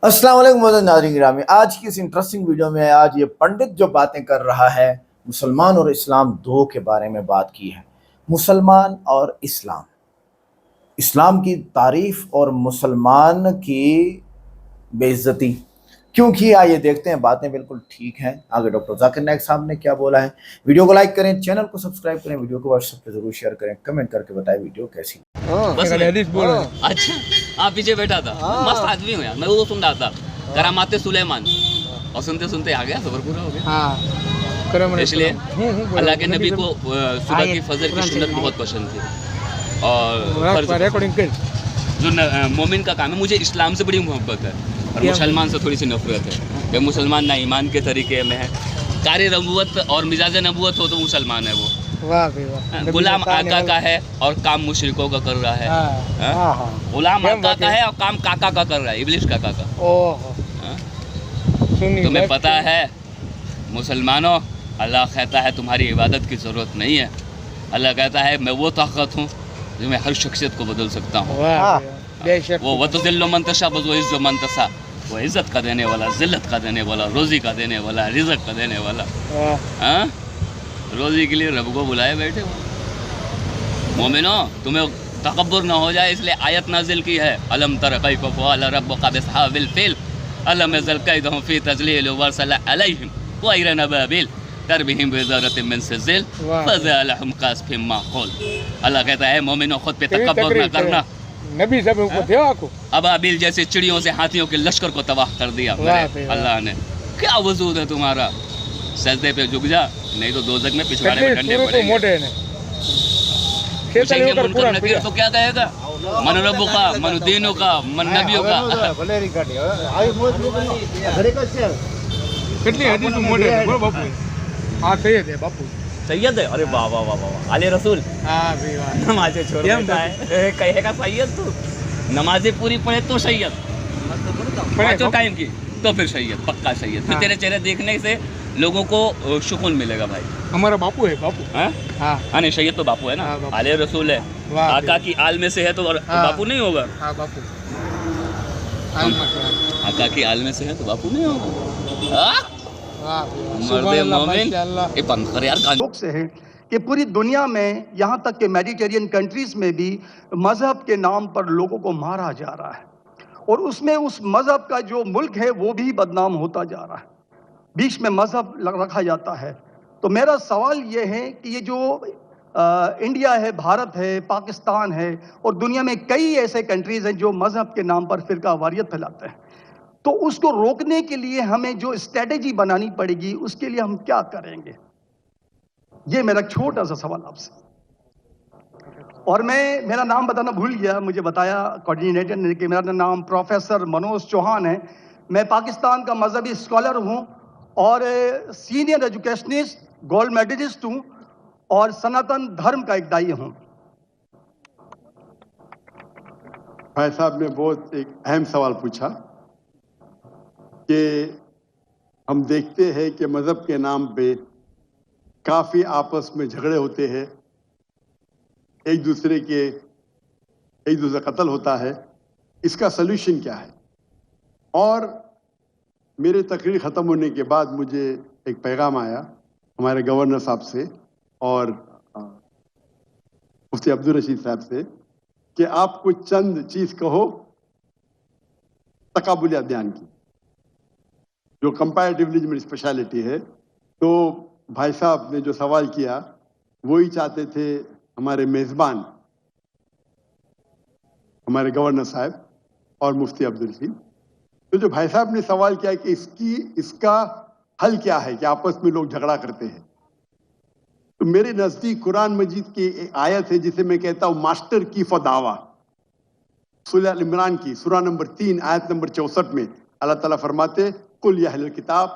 अस्सलाम वालेकुम मोहतरम नाज़रीन गिरामी। आज की इस इंटरेस्टिंग वीडियो में आज ये पंडित जो बातें कर रहा है मुसलमान और इस्लाम दो के बारे में बात की है। मुसलमान और इस्लाम, इस्लाम की तारीफ और मुसलमान की बेइज्जती क्यों की, आइए देखते हैं। बातें बिल्कुल ठीक हैं। आगे डॉक्टर जाकिर नाइक साहब ने क्या बोला है। वीडियो को लाइक करें, चैनल को सब्सक्राइब करें, वीडियो को व्हाट्सएप पे जरूर शेयर करें, कमेंट करके बताएं वीडियो कैसी। बस में। अच्छा, आप पीछे बैठा था। मस्त आदमी हो यार, मैं वो सुन रहा था करामाते सुलेमान, और सुनते सुनते आ गया, सबर पूरा हो गया। इसलिए अल्लाह के नबी को सुबह की फजर की सुन्नत बहुत पसंद थी, और जो मोमिन का काम है। मुझे इस्लाम से बड़ी मोहब्बत है और मुसलमान से थोड़ी सी नफरत है कि मुसलमान ना ईमान के तरीके में है, कारी नबूवत और मिजाज नबूवत हो तो मुसलमान है वो। गुलाम आका का है और काम मुशरिकों का कर रहा है। गुलाम आका का है और काम काका का कर रहा है, इब्लिस काका का। तुम्हें पता है मुसलमानों, अल्लाह कहता है तुम्हारी इबादत की ज़रूरत नहीं है। अल्लाह कहता है मैं वो ताकत हूँ जो मैं हर शख्सियत को बदल सकता हूँ। वो वतुज़िल्लु मन तशा व तुइज़्ज़ु मन तशा, वो इज़्ज़त का देने वाला, ज़िल्लत का देने वाला, रोज़ी का देने वाला, रिज़्क़ का देने वाला। रोज़ी के लिए रब को बुलाए बैठे हो। मोमिनो, तुम्हें तकब्बुर ना हो जाए इसलिए आयत नाजिल की है। अलम तर कैफ़ फ़अल रब्बुका बिअस्हाबिल फ़ील अलम यज़ल कैदहुम फ़ी तज़लील वअरसल अलैहिम तयरन अबाबिल तरमीहिम बिहिजारतिन मिन सिज्जिल फ़जअलहुम कअस्फ़िन माक़ूल। अल्लाह कहता है मोमिनो, खुद पे तकब्बुर ना करना। नबी सब को थे आपको अबाबिल जैसे चिड़ियों से हाथियों के लश्कर को तबाह कर दिया अल्लाह ने। क्या वजूद है तुम्हारा? सजदे पे झुक जा, नहीं तो दोज़ख में पिछवाड़े में डंडे पड़ेंगे। पूछेंगे मुनकर नकीर तो क्या कहेगा? मन रब्बुका, मन दीनुका, मन नबियुका। कितनी हदीस मोटे हैं बोलो बापू। हां सैयद है बापू, सैयद है। अरे वाह वाह वाह वाह, आले रसूल। हां भाई वाह, नमाज़ें छोड़ देता है, कहेगा सैयद तू। नमाज़ें पूरी पढ़े तो सैयद, पाँचों टाइम की तो फिर सैयद, पक्का सैयद। फिर तेरे चेहरे देखने से लोगों को सुकून मिलेगा भाई। हमारा बापू है बापू। हाँ नहीं, सैयद तो बापू है ना, आले रसूल है। आका की आल में से है तो बापू नहीं होगा। बापू आका की आल में से है तो बापू नहीं होगा। मर्दे मोमिन, ये बंद कर यार गान से है कि पूरी दुनिया में, यहाँ तक कि मेडिटेरियन कंट्रीज में भी मजहब के नाम पर लोगों को मारा जा रहा है, और उसमें उस मजहब का जो मुल्क है वो भी बदनाम होता जा रहा है। बीच में मजहब रखा जाता है। तो मेरा सवाल ये है कि ये जो इंडिया है, भारत है, पाकिस्तान है, और दुनिया में कई ऐसे कंट्रीज हैं जो मजहब के नाम पर फिरका वारियत फैलाते हैं, तो उसको रोकने के लिए हमें जो स्ट्रेटेजी बनानी पड़ेगी, उसके लिए हम क्या करेंगे? ये मेरा छोटा सा सवाल आपसे। और मैं मेरा नाम बताना भूल गया, मुझे बताया कोऑर्डिनेटर ने कि मेरा नाम प्रोफेसर मनोज चौहान है। मैं पाकिस्तान का मजहबी स्कॉलर हूँ और सीनियर एजुकेशनिस्ट, गोल्ड मेडलिस्ट हूँ, और सनातन धर्म का एक दाई हूँ। भाई साहब ने बहुत एक अहम सवाल पूछा कि हम देखते हैं कि मजहब के नाम पे काफ़ी आपस में झगड़े होते हैं, एक दूसरे का कत्ल होता है। इसका सलूशन क्या है? और मेरे तकरीर ख़त्म होने के बाद मुझे एक पैगाम आया हमारे गवर्नर साहब से और मुफ्ती अब्दुल रशीद साहब से कि आप कुछ चंद चीज़ कहो तकाबुल अदयान की, जो कंपैरेटिवली मेरी स्पेशलिटी है। तो भाई साहब ने जो सवाल किया वही चाहते थे हमारे मेज़बान, हमारे गवर्नर साहब और मुफ्ती अब्दुल रशीद। तो जो भाई साहब ने सवाल किया कि इसका हल क्या है कि आपस में लोग झगड़ा करते हैं, तो मेरे नज़दीक कुरान मजीद की एक आयत है जिसे मैं कहता हूँ मास्टर की फदावा, सूरह अल इमरान की सूरह नंबर 3 आयत नंबर 64 में अल्लाह ताला फरमाते, कुल या अहले किताब,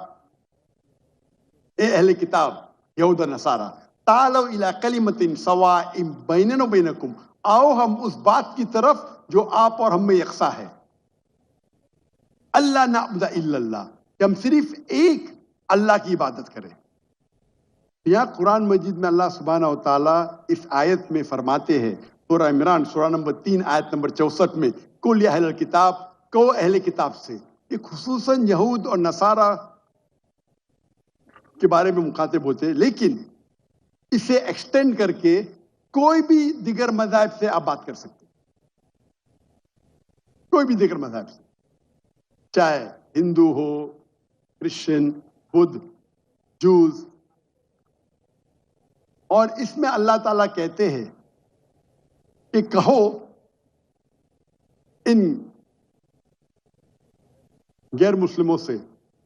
ए अहले किताब यहूद नसारा, तालौ इला कलिमतिन सवाइम बैनना व बैनकुम, आओ हम उस बात की तरफ जो आप और हम में यकसा है। अल्लाह नअबुद इल्लल्लाह, कि हम सिर्फ एक अल्लाह की इबादत करें। यहाँ कुरान मजीद में अल्लाह सुब्हानहू व तआला इस आयत में फरमाते हैं, सूरह इमरान सूरह नंबर 3 आयत नंबर 64 में, कुल या अहले किताब, कहो अहले किताब से یہ خصوصاً یہود اور نصارہ کے بارے میں مخاطب ہوتے ہیں، لیکن اسے ایکسٹینڈ کر کے کوئی بھی دیگر مذاہب سے آپ بات کر سکتے ہیں، کوئی بھی دیگر مذہب سے، چاہے ہندو ہو، کرسچن، بدھ، جوز. اور اس میں اللہ تعالیٰ کہتے ہیں کہ کہو ان غیر مسلموں سے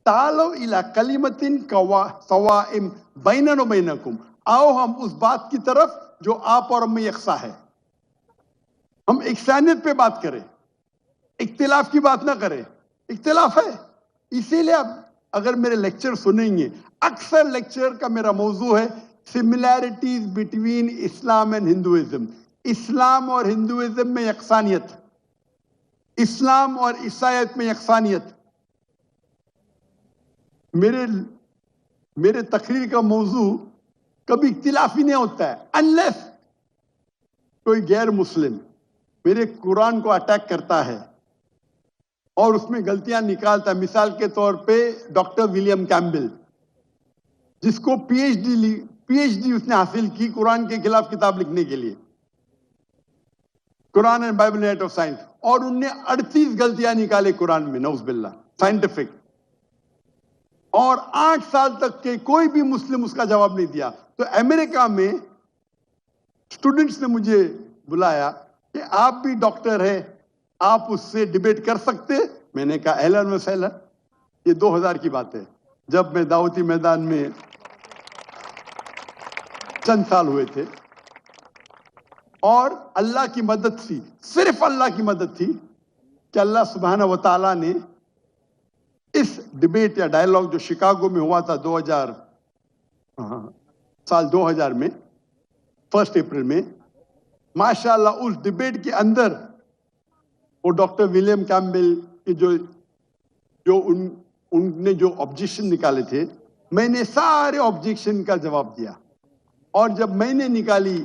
تعالوا الی کلمۃ سواء بیننا و بینکم، آؤ ہم اس بات کی طرف جو آپ اور ہم میں یکساں ہے. ہم یکسانیت پہ بات کریں، اختلاف کی بات نہ کریں. اختلاف ہے، اسی لیے آپ اگر میرے لیکچر سنیں گے، اکثر لیکچر کا میرا موضوع ہے similarities between Islam and Hinduism. اسلام اور ہندوازم میں یکسانیت، اسلام اور عیسائیت میں یکسانیت. میرے تقریر کا موضوع کبھی اختلافی نہیں ہوتا ہے، انلیس کوئی غیر مسلم میرے قرآن کو اٹیک کرتا ہے اور اس میں غلطیاں نکالتا ہے. مثال کے طور پہ ڈاکٹر ولیم کیمبل، جس کو پی ایچ ڈی اس نے حاصل کی قرآن کے خلاف کتاب لکھنے کے لیے، قرآن اینڈ بائبل نیٹ آف سائنس، اور ان نے 38 غلطیاں نکالے قرآن میں، نعوذ باللہ، سائنٹیفک. اور 8 سال تک کے کوئی بھی مسلم اس کا جواب نہیں دیا. تو امریکہ میں اسٹوڈنٹس نے مجھے بلایا کہ آپ بھی ڈاکٹر ہیں، آپ اس سے ڈیبیٹ کر سکتے. میں نے کہا اہلاً و سہلاً. یہ 2000 کی بات ہے، جب میں دعوتی میدان میں چند سال ہوئے تھے. اور اللہ کی مدد تھی، صرف اللہ کی مدد تھی کہ اللہ سبحانہ و تعالیٰ نے اس ڈیبیٹ یا ڈائیلاگ جو شکاگو میں ہوا تھا 2000 میں 1 اپریل میں، ماشاءاللہ اس ڈیبیٹ کے اندر وہ ڈاکٹر ولیم کیمبل کی جو ان نے جو آبجیکشن نکالے تھے، میں نے سارے آبجیکشن کا جواب دیا. اور جب میں نے نکالی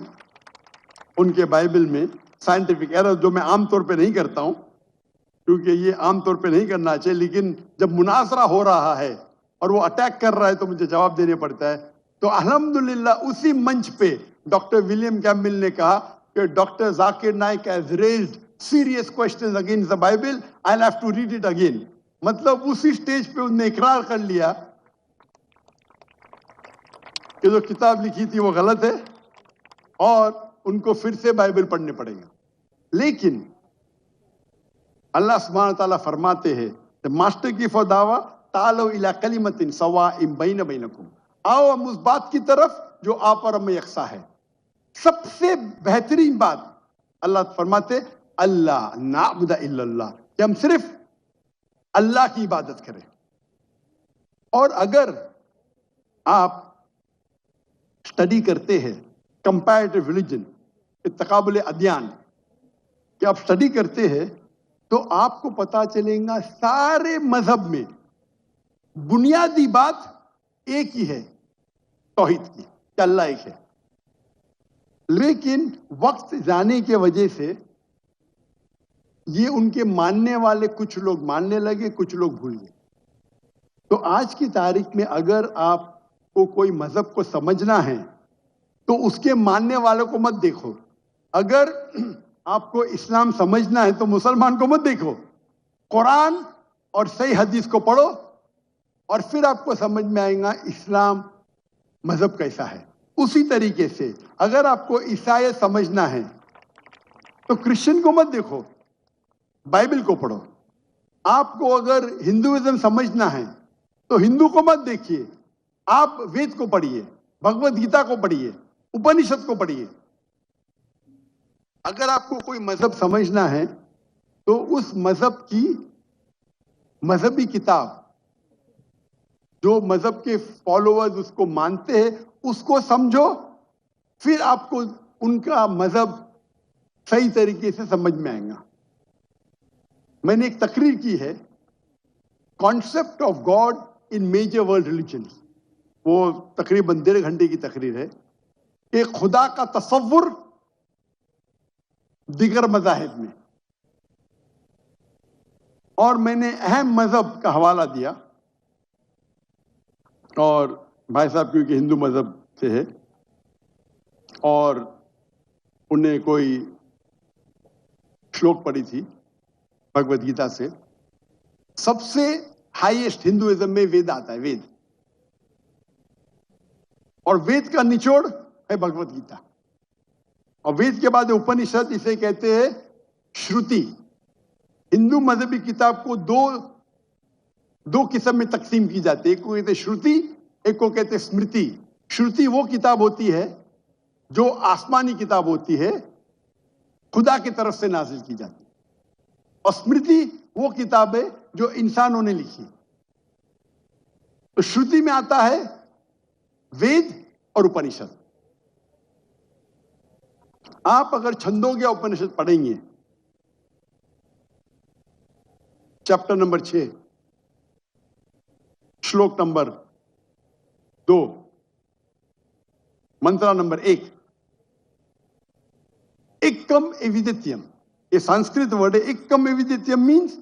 ان کے بائبل میں سائنٹیفک ایرر، جو میں عام طور پہ نہیں کرتا ہوں کیونکہ یہ عام طور پہ نہیں کرنا چاہیے، لیکن جب مناظرہ ہو رہا ہے اور وہ اٹیک کر رہا ہے تو مجھے جواب دینے پڑتا ہے. تو الحمدللہ اسی منچ پہ ڈاکٹر ولیم کیمبل نے کہا کہ doctor Zakir Naik has raised serious questions against the Bible, I'll have to read it again. مطلب اسی سٹیج پہ انہوں نے اقرار کر لیا کہ جو کتاب لکھی تھی وہ غلط ہے اور ان کو پھر سے بائبل پڑھنے پڑے گا. لیکن اللہ سبحانہ تعالیٰ فرماتے ہیں ماسٹر کی فداوا تعالوا الی کلمۃ سواء بین بینکم، آؤ ہم اس بات کی طرف جو آپ اور ہم میں یکساں ہے. سب سے بہترین بات اللہ فرماتے اللہ نعبد الا اللہ، کہ ہم صرف اللہ کی عبادت کریں. اور اگر آپ اسٹڈی کرتے ہیں کمپیریٹیو ریلیجن، تقابل ادیان، کہ آپ اسٹڈی کرتے ہیں تو آپ کو پتا چلے گا سارے مذہب میں بنیادی بات ایک ہی ہے، توحید کی، کہ اللہ ایک ہے. لیکن وقت جانے کی وجہ سے یہ ان کے ماننے والے کچھ لوگ ماننے لگے، کچھ لوگ بھول گئے. تو آج کی تاریخ میں اگر آپ کو کوئی مذہب کو سمجھنا ہے تو اس کے ماننے والوں کو مت دیکھو. اگر آپ کو اسلام سمجھنا ہے تو مسلمان کو مت دیکھو، قرآن اور صحیح حدیث کو پڑھو اور پھر آپ کو سمجھ میں آئے گا اسلام مذہب کیسا ہے. اسی طریقے سے اگر آپ کو عیسائیت سمجھنا ہے تو کرسچن کو مت دیکھو، بائبل کو پڑھو. آپ کو اگر ہندوازم سمجھنا ہے تو ہندو کو مت دیکھیے، آپ وید کو پڑھیے، بھگوت گیتا کو پڑھیے، اپنشد کو پڑھیے. اگر آپ کو کوئی مذہب سمجھنا ہے تو اس مذہب کی مذہبی کتاب، جو مذہب کے فالوورز اس کو مانتے ہیں، اس کو سمجھو، پھر آپ کو ان کا مذہب صحیح طریقے سے سمجھ میں آئے گا. میں نے ایک تقریر کی ہے concept of God in major world religions, وہ تقریباً 1.5 گھنٹے کی تقریر ہے کہ خدا کا تصور دیگر مذاہب میں. اور میں نے اہم مذہب کا حوالہ دیا، اور بھائی صاحب کیونکہ ہندو مذہب سے ہے اور انہیں کوئی شلوک پڑھی تھی بھگوت گیتا سے، سب سے ہائیسٹ ہندوازم میں وید آتا ہے، وید، اور وید کا نچوڑ ہے بھگوت گیتا، اور وید کے بعد اپنشد، اسے کہتے ہیں شروتی۔ ہندو مذہبی کتاب کو دو قسم میں تقسیم کی جاتی ہے، ایک کو کہتے ہیں شروتی، ایک کو کہتے ہیں اسمرتی۔ شروتی وہ کتاب ہوتی ہے جو آسمانی کتاب ہوتی ہے، خدا کی طرف سے نازل کی جاتی ہے، اور اسمرتی وہ کتاب ہے جو انسانوں نے لکھی۔ تو شروتی میں آتا ہے وید اور اپنشد۔ آپ اگر چھندوگیہ اپنشد پڑھیں گے، چیپٹر نمبر 6، شلوک نمبر 2، منترا نمبر 1، ایکم ایویدتیم، یہ سنسکرت ورڈ ہے۔ ایکم ایویدتیم مینس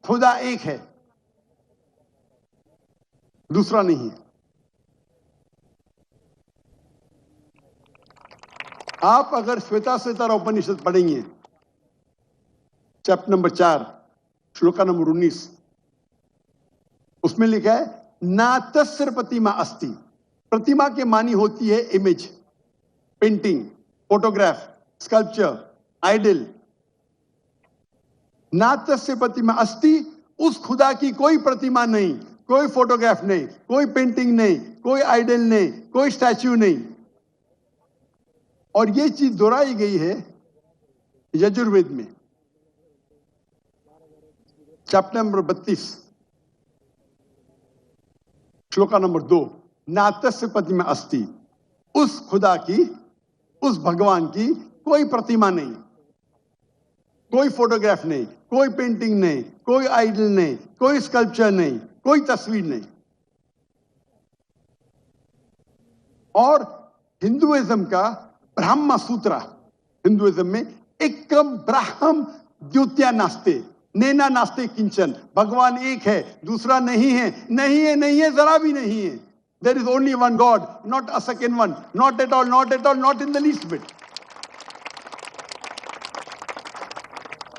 خدا ایک ہے، دوسرا نہیں ہے۔ آپ اگر شویتا سوتر اپنشد پڑھیں گے، چیپٹر نمبر 4، شلوکا نمبر 19، اس میں لکھا ہے ناتسر پرتیما استی۔ پرتیما کے معنی ہوتی ہے image, painting, photograph, sculpture, idol. ناتسر پرتیما استی، اس خدا کی کوئی پرتیما نہیں، کوئی فوٹوگراف نہیں، کوئی پینٹنگ نہیں، کوئی آئیڈل نہیں، کوئی اسٹیچو نہیں۔ اور یہ چیز دہرائی گئی ہے یجروید میں، چیپٹر نمبر 32، شلوکا نمبر 2، ناتسیہ پرتیما استی، اس خدا کی، اس بھگوان کی کوئی پرتیما نہیں، کوئی فوٹوگراف نہیں، کوئی پینٹنگ نہیں، کوئی آئیڈل نہیں، کوئی اسکلپچر نہیں، کوئی تصویر نہیں۔ اور ہندوازم کا برہما سوترا، ہندوازم میں ایکم برہم دیوتیا ناستے، نینا ناستے کنچن، بھگوان ایک ہے، دوسرا نہیں ہے، نہیں ہے، نہیں ہے، ذرا بھی نہیں ہے۔ There is only one God, not a second one, not at all, not at all, not in the least bit.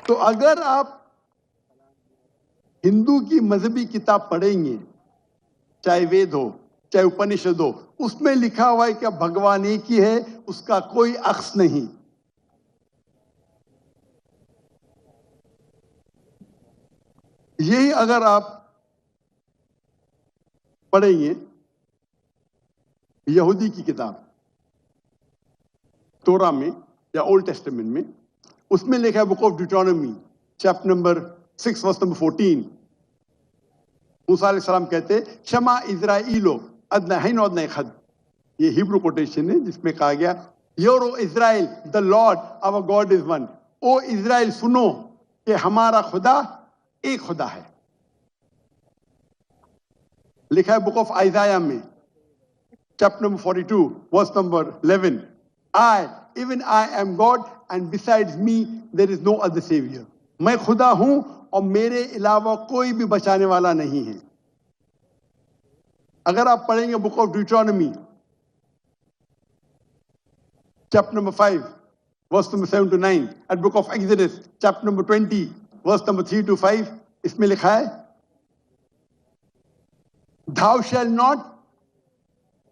تو اگر آپ ہندو کی مذہبی کتاب پڑھیں گے، چاہے وید ہو، چاہے اپنشد ہو، اس میں لکھا ہوا ہے کہ بھگوان ایک ہی ہے، اس کا کوئی عکس نہیں۔ یہی اگر آپ پڑھیں گے یہودی کی کتاب تورا میں یا اولڈ ٹیسٹمنٹ میں، اس میں لکھا ہے book of Deuteronomy, chapter number 6، verse number 14، موسیٰ علیہ السلام کہتے ہیں شما اسرائیلو ادنہین ادنہ خد، یہ ہیبرو کوٹیشن ہے جس میں کہا گیا euro Israel the Lord our God is one، او اسرائیل سنو کہ ہمارا خدا ایک خدا ہے۔ لکھا ہے بک آف آئزایہ میں، chapter number 42، verse number 11، even I am God and besides me there is no other savior، میں خدا ہوں اور میرے علاوہ کوئی بھی بچانے والا نہیں ہے۔ اگر آپ پڑھیں گے book of Deuteronomy, chapter number 5، verse number 7 to 9، and book of Exodus، chapter number 20، verse number 3 to 5، اس میں لکھا ہے Thou shalt not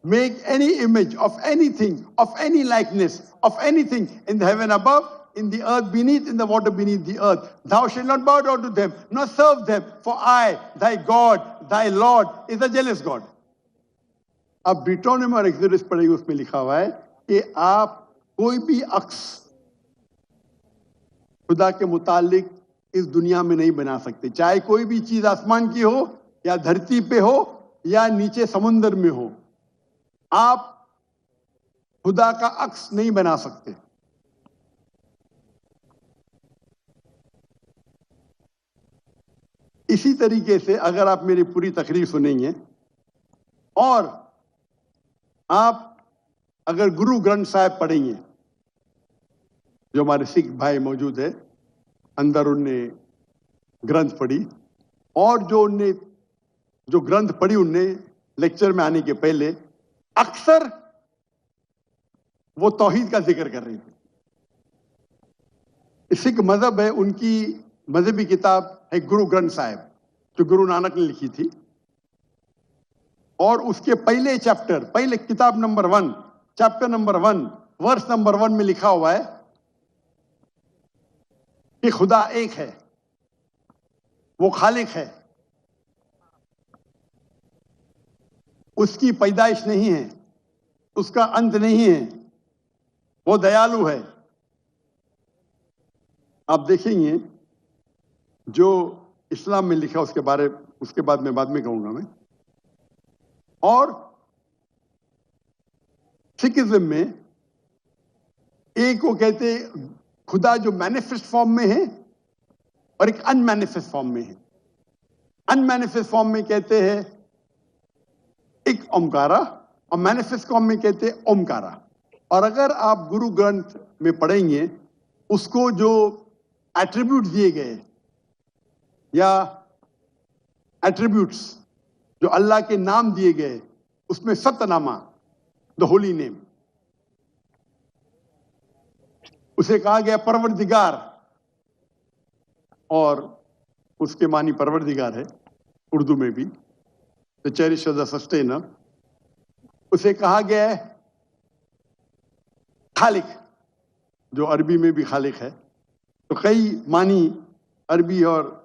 make any image of anything, of any likeness, of anything in the heaven above, in the earth beneath, in the water beneath the earth. Thou shalt not bow down to them, nor serve them, for I, thy God, thy Lord, is a jealous God. اب Deuteronomy اور Exodus پڑھیں گے، اس میں لکھا ہوا ہے کہ آپ کوئی بھی عکس خدا کے متعلق اس دنیا میں نہیں بنا سکتے، چاہے کوئی بھی چیز آسمان کی ہو یا دھرتی پہ ہو یا نیچے سمندر میں ہو، آپ خدا کا عکس نہیں بنا سکتے۔ اسی طریقے سے اگر آپ میری پوری تقریر سنیں گے اور آپ اگر گرو گرنتھ صاحب پڑھیں گے، جو ہمارے سکھ بھائی موجود ہے اندر، انہیں ग्रंथ पढ़ी, और जो ग्रंथ पढ़ी उनने लेक्चर में आने के पहले अक्सर वो तौहीद का जिक्र कर रही थी। सिख मजहब है, उनकी मजहबी किताब है गुरु ग्रंथ साहिब, जो गुरु नानक ने लिखी थी, और उसके पहले चैप्टर, पहले किताब number 1, chapter number 1, verse number 1 में लिखा हुआ है कि खुदा एक है, वो खालिक है, उसकी पैदाइश नहीं है, उसका अंत नहीं है, वो दयालु है। आप देखेंगे जो इस्लाम में लिखा उसके बाद में कहूंगा मैं। और सिखिज्म में एक को कहते खुदा जो मैनिफेस्ट फॉर्म में है और एक अनमैनिफेस्ट फॉर्म में है। अनमैनिफेस्ट फॉर्म में कहते हैं एक ओमकारा, और मैनिफेस्ट फॉर्म में कहते हैं ओमकारा। और अगर आप गुरु ग्रंथ में पढ़ेंगे, उसको जो एट्रीब्यूट दिए गए या एट्रीब्यूट्स जो अल्लाह के नाम दिए गए, उसमें सतनामा, द होली नेम, उसे कहा गया परवरदिगार, और उसके मानी परवरदिगार है उर्दू में भी, द चेरिशर, द सस्टेनर। उसे कहा गया है खालिक, जो अरबी में भी खालिक है। तो कई मानी अरबी और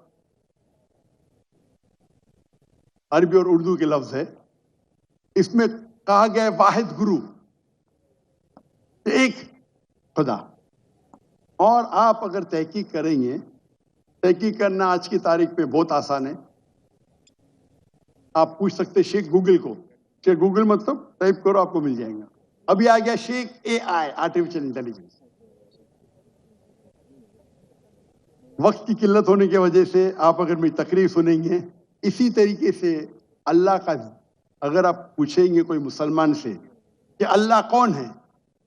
उर्दू के लफ्ज है। इसमें कहा गया है वाहिद गुरु, एक खुदा। और आप अगर तहकीक करेंगे, तहकीक करना आज की तारीख पे बहुत आसान है। आप पूछ सकते शेख गूगल को, शेख गूगल मतलब टाइप करो आपको मिल जाएगा। अभी आ गया शेख AI, आर्टिफिशियल इंटेलिजेंस। वक्त की किल्लत होने की वजह से आप अगर मेरी तकरीर सुनेंगे, इसी तरीके से अल्लाह का अगर आप पूछेंगे कोई मुसलमान से कि अल्लाह कौन है,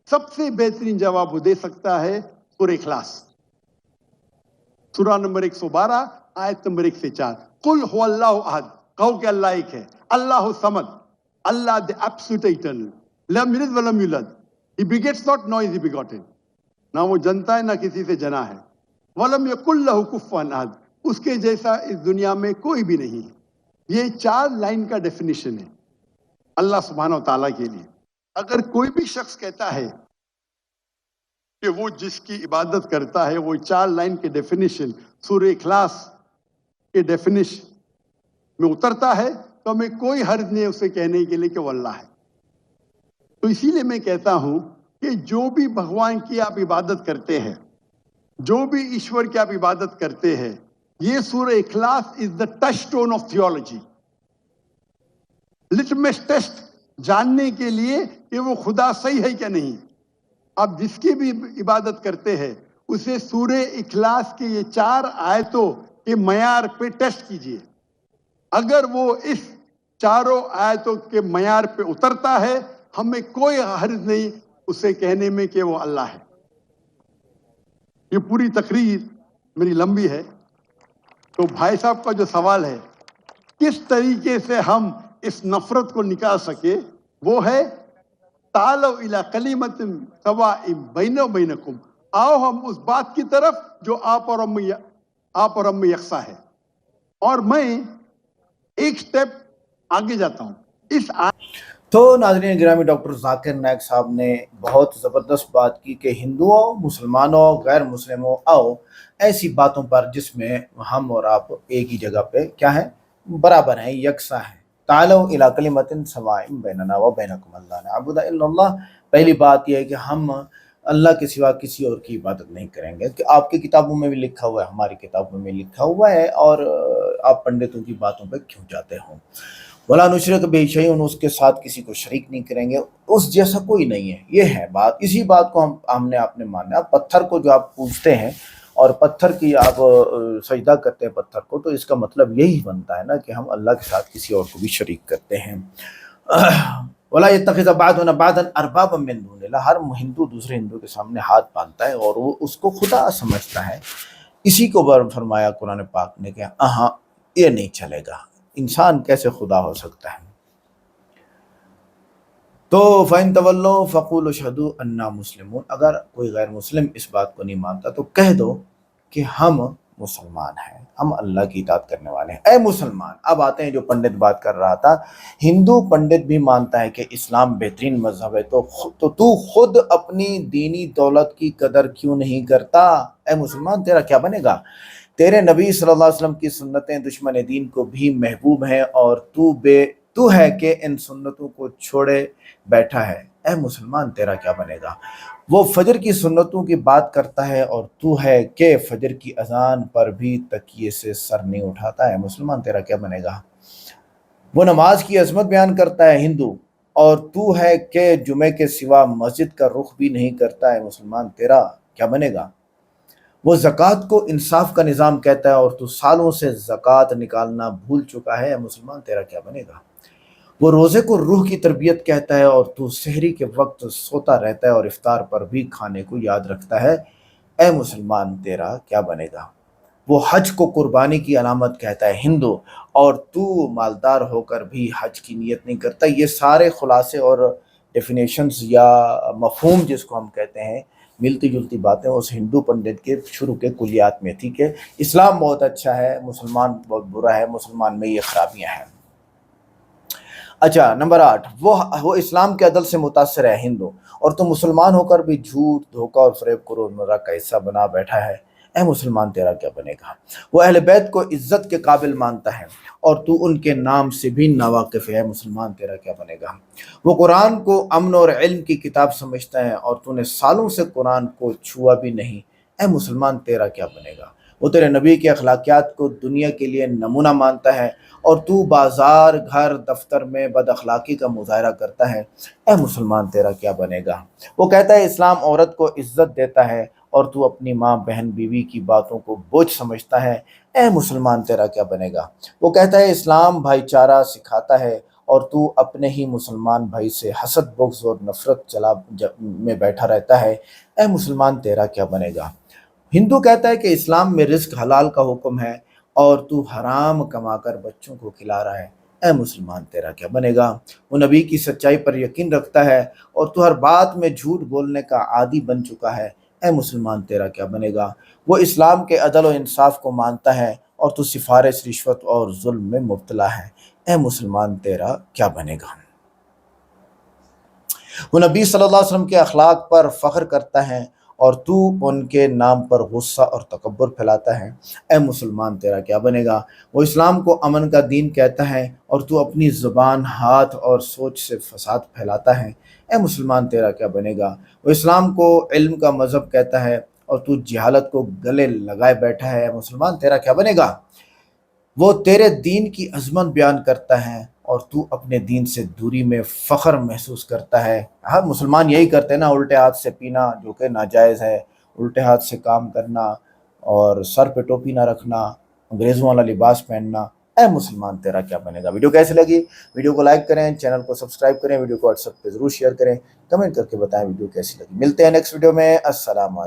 सबसे बेहतरीन जवाब वो दे सकता है सूरह इखलास, सूरा नंबर 112, आयत नंबर 1 से 4। कुल हुवल्लाहु अहद, कहो कि अल्लाह एक है। अल्लाहु समद, अल्लाह द एब्सोल्यूट इटर्नल, लम यलिद व लम यूलद, he begets not, not is he begotten, ना वो जनता है ना किसी से जना है। वलम यकुल लहु कुफुवन अहद, उसके जैसा इस दुनिया में कोई भी नहीं है। ये 4 लाइन का डेफिनेशन है अल्लाह सुब्हानहू व तआला के लिए। अगर कोई भी शख्स कहता है कि वो जिसकी इबादत करता है वो 4 लाइन के डेफिनेशन सूरह इखलास के डेफिनेशन में उतरता है, तो हमें कोई हर्ज नहीं उसे कहने के लिए कि वो अल्लाह है। तो इसीलिए मैं कहता हूं कि जो भी भगवान की आप इबादत करते हैं, जो भी ईश्वर की आप इबादत करते हैं, ये Surah Ikhlas is the touchstone of theology, litmus test जानने के लिए कि वो खुदा सही है क्या नहीं। आप जिसकी भी इबादत करते हैं उसे सूरह इखलास के ये 4 आयतों के मयार पे टेस्ट कीजिए। अगर वो इस 4 आयतों के मयार पे उतरता है, हमें कोई हर्ज नहीं उसे कहने में कि वो अल्लाह है। ये पूरी तकरीर मेरी लंबी है, तो भाई साहब का जो सवाल है किस तरीके से हम इस नफरत को निकाल सके, वो है तालो इला कलिमतिन सवाइम बैना व बैनकुम, आओ हम उस बात की तरफ जो आप और हम में यकसा है। और मैं एक स्टेप आगे जाता हूं। तो नाज़रीन गिरामी, डॉक्टर जाकिर नाइक साहब ने बहुत ज़बरदस्त बात की कि हिंदुओं, मुसलमानों, गैर मुस्लिमों, आओ ऐसी बातों पर जिसमें हम और आप एक ही जगह पे क्या है, बराबर हैं, यकसा हैं। तालो इला कलिमतिन सवाइम बैनना व बैनकुम अल्ला नअबुद इल्लल्लाह। पहली बात यह है कि हम अल्लाह के सिवा किसी और की इबादत नहीं करेंगे, कि आपकी किताबों में भी लिखा हुआ है, हमारी किताबों में लिखा हुआ है, और आप पंडितों की बातों पर क्यों जाते हो। वला नुशरिक बिही शैअन, उसके साथ किसी को शरीक नहीं करेंगे, उस जैसा कोई नहीं है। ये है बात, इसी बात को हमने आपने माना। पत्थर को जो आप पूजते हैं और पत्थर की आप सजदा करते हैं पत्थर को, तो इसका मतलब यही बनता है ना कि हम अल्लाह के साथ किसी और को भी शरीक करते हैं। वला यत्तखिज़ बादुना बादन अरबाबम मिन दूनिल्लाह, हर हिंदू दूसरे हिंदू के सामने हाथ बांधता है और वो उसको खुदा समझता है। इसी को बर फरमाया कुरान पाक ने कि हाँ ये नहीं चलेगा, इंसान कैसे खुदा हो सकता है। तो फ़इन तवल्लो फ़क़ूलू अशहदू अन्ना मुस्लिमून, अगर कोई गैर मुस्लिम इस बात को नहीं मानता तो कह दो कि हम मुसलमान हैं, हम अल्लाह की इताअत करने वाले हैं। ऐ मुसलमान, अब आते हैं जो पंडित बात कर रहा था, हिंदू पंडित भी मानता है कि इस्लाम बेहतरीन मजहब है, तो तू खुद अपनी दीनी दौलत की कदर क्यों नहीं करता? ऐ मुसलमान, तेरा क्या बनेगा? तेरे नबी सल्लल्लाहु अलैहि वसल्लम की सुन्नतें दुश्मन दीन को भी महबूब हैं और तू है कि इन सुन्नतों को छोड़े बैठा है। ऐ मुसलमान, तेरा क्या बनेगा? वो फजर की सुन्नतों की बात करता है और तू है कि फजर की अजान पर भी तकिए से सर नहीं उठाता है। मुसलमान, तेरा क्या बनेगा? वो नमाज की अजमत बयान करता है हिंदू, और तू है कि जुमे के सिवा मस्जिद का रुख भी नहीं करता है। मुसलमान, तेरा क्या बनेगा? वो ज़कात को इंसाफ का निज़ाम कहता है और तू सालों से ज़कात निकालना भूल चुका है। मुसलमान, तेरा क्या बनेगा? वो रोज़े को रूह की तरबियत कहता है और तू सहरी के वक्त सोता रहता है और इफ्तार पर भी खाने को याद रखता है। ऐ मुसलमान, तेरा क्या बनेगा? वो हज को कुर्बानी की अलामत कहता है हिंदू, और तू मालदार होकर भी हज की नीयत नहीं करता। ये सारे खुलासे और डेफिनेशंस या मफहूम जिसको हम कहते हैं, मिलती जुलती बातें उस हिंदू पंडित के शुरू के कुलियात में थी कि इस्लाम बहुत अच्छा है, मुसलमान बहुत बुरा है, मुसलमान में ये खराबियाँ हैं। अच्छा, नंबर 8, वो इस्लाम के अदल से मुतासर है हिंदू, और तो मुसलमान होकर भी झूठ, धोखा और फरेब को रोजमर्रा का हिस्सा बना बैठा है। ऐ मुसलमान, तेरा क्या बनेगा? वो अहले बैत को इज्जत के काबिल मानता है और तू उनके नाम से भी नावाकिफ है। मुसलमान, तेरा क्या बनेगा? वो कुरान को अमन और इल्म की किताब समझता है और तूने सालों से कुरान को छुआ भी नहीं। ऐ मुसलमान, तेरा क्या बनेगा? वो तेरे नबी के अखलाकियात को दुनिया के लिए नमूना मानता है और तू बाजार, घर, दफ्तर में बद अखलाकी का मुजाहरा करता है। ऐ मुसलमान, तेरा क्या बनेगा? वो कहता है इस्लाम औरत को इज्जत देता है और तू अपनी माँ, बहन, बीवी की बातों को बोझ समझता है। ऐ मुसलमान, तेरा क्या बनेगा? वो कहता है इस्लाम भाईचारा सिखाता है और तू अपने ही मुसलमान भाई से हसद, बुग़्ज़ और नफरत में बैठा रहता है। ऐ मुसलमान, तेरा क्या बनेगा? हिंदू कहता है कि इस्लाम में रिस्क हलाल का हुक्म है और तू हराम कमाकर बच्चों को खिला रहा है। ऐ मुसलमान, तेरा क्या बनेगा? वो नबी की सच्चाई पर यकीन रखता है और तू हर बात में झूठ बोलने का आदी बन चुका है। ऐ मुसलमान, तेरा क्या बनेगा? वो इस्लाम के अदल और इंसाफ को मानता है और तू सिफारिश, रिश्वत और जुल्म में मुब्तला है। ऐ मुसलमान, तेरा क्या बनेगा? वो नबी सल्लल्लाहु अलैहि वसल्लम के अखलाक पर फ़ख्र करता है और तू उनके नाम पर गुस्सा और तकब्बुर फैलाता है। ऐ मुसलमान, तेरा क्या बनेगा? वो इस्लाम को अमन का दीन कहता है और तू अपनी ज़ुबान, हाथ और सोच से फसाद फैलाता है। ऐ मुसलमान, तेरा क्या बनेगा? वो इस्लाम को इल्म का मज़हब कहता है और तू जहालत को गले लगाए बैठा है। ऐ मुसलमान, तेरा क्या बनेगा? वो तेरे दीन की अजमत बयान करता है और तू अपने दीन से दूरी में फ़ख्र महसूस करता है। हर मुसलमान यही करते हैं ना, उल्टे हाथ से पीना जो कि नाजायज़ है, उल्टे हाथ से काम करना और सर पे टोपी ना रखना, अंग्रेज़ों वाला लिबास पहनना। ऐ मुसलमान, तेरा क्या बनेगा? वीडियो कैसी लगी? वीडियो को लाइक करें, चैनल को सब्सक्राइब करें, वीडियो को व्हाट्सएप पे ज़रूर शेयर करें, कमेंट करके बताएं वीडियो कैसी लगी। मिलते हैं नेक्स्ट वीडियो में। अस्सलाम वालेकुम।